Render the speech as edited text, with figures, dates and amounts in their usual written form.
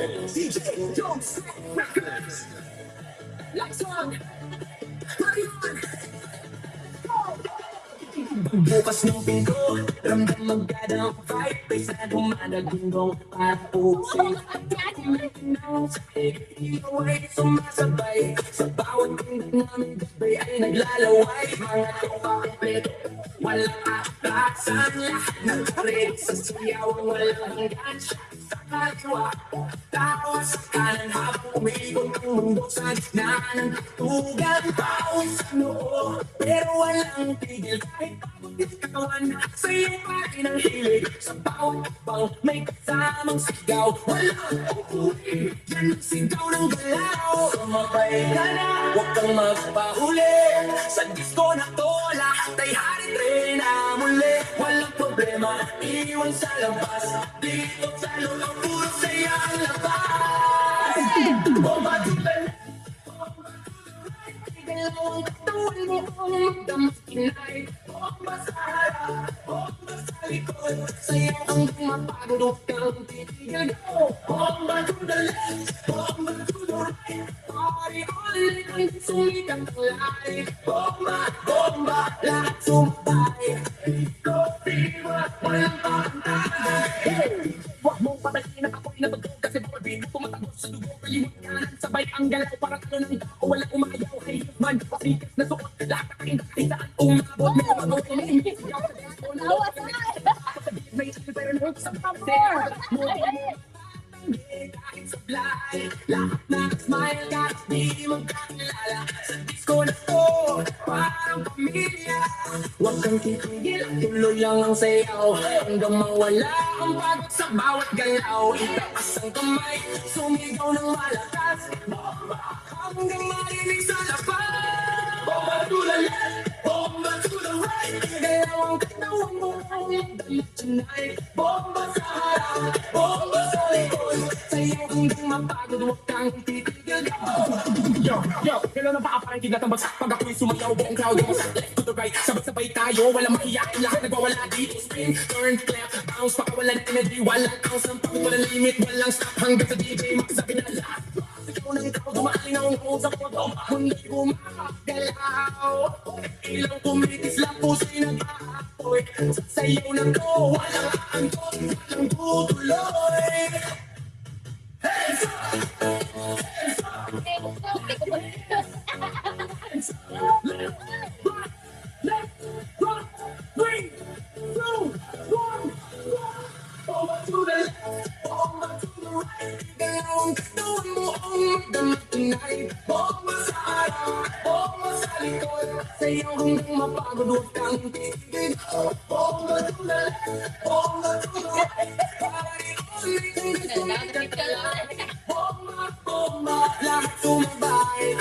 DJ Jones Records. Lights on. Party on. Bukas ng pinto, ramdam magkadang fight. May sana dumanagundong papusin. Iaway, sumasabay. Sa bawat tingin namin gabi ay naglalaway. Mga tropa kompleto, walang atasan. Lahat ng ready sa siyawang walang hanggan. Sa kaliwa, tawa sa kanan habang umikot ang mundo sa gitna ng tugan. Bawal sa noo, pero walang tigil kahit pagod katawan. Sa iyong pati ng hilig, sa bawat bang may kasamang sigaw. Walang uuwi, yan ang sigaw ng galaw. Sumabay ka na, huwag kang magpahuli. Sa disco na to, lahat ay hari-rena muli. Walang problema, iwan sa labas. Dito sa loob, puro saya ang labas. Bomba tulan, dalawang katawan mo ang magdamakinay. Bomba sa harap, bomba sa likod. Sayaw ang mapagod, huwag kang titigil. Bomba to the left, bomba to the right. Party all night hanggang sumikat ang light. Bomba, bomba, lahat sumbay. Iko, fever, walang pantay. Huwag mong patayin ang ako'y nabagod. Kasi bawal binig tumatagos sa dugo. Kalimut kanan, sabay ang galaw. Parang ano ng tao, walang umayaw. Ay, man, pasikat na suot. Lahat na kain, kahit saan umabot. May umagaw, umiimik. Siyaw sa disco na loob. Sabihin may isip, pero nung sa pagkakas mo. Kahit sablay, lahat na smile. Kahit di magkakilala. Sa disco na to, parang pamilya. Huwag kang titigil, tuloy lang ang sayaw. Hanggang mawala ang pagod sa bawat galaw. Itaas ang kamay, sumigaw ng malakas. Bomba, hanggang marinig sa labas. Bomba to the left, bomba to the right. Galaw ang katawan mo, ang damit tonight. Bomba sa harap, bomba sa likod. Sayaw hanggang mapagod, huwag kang titigil. Yo, kailan na ba parang kidlat ang bagsak? Pag ako'y sumayaw, buong crowd yung masak. Left to the right, sabay-sabay tayo, walang mahiyain. Lahat nagwawala dito, spin, turn, clap, bounce. Baka walang energy, walang ounce. Ang pagod, walang limit, walang stop. Hanggang sa DJ, magsasabi na lahat. Ikaw ng ikaw, dumaling ang kong sa kodo. Mundi gumagalaw. Ilang kumitis lang puso'y nag-aapoy. Sa sayaw na to, walang aantot, walang tutuloy. Hands up! Hands up! Left, right, 3, 2, 1. Over to the left, over to the right. Dalawang katawan mo ang magdamag tonight. Bomba sa harap, bomba sa likod. Sayaw hanggang mapagod, huwag kang titigil. Bomba to the left, bomba to the right. Party all night hanggang sumikat ka lang. Bomba, bomba, lahat sumabay.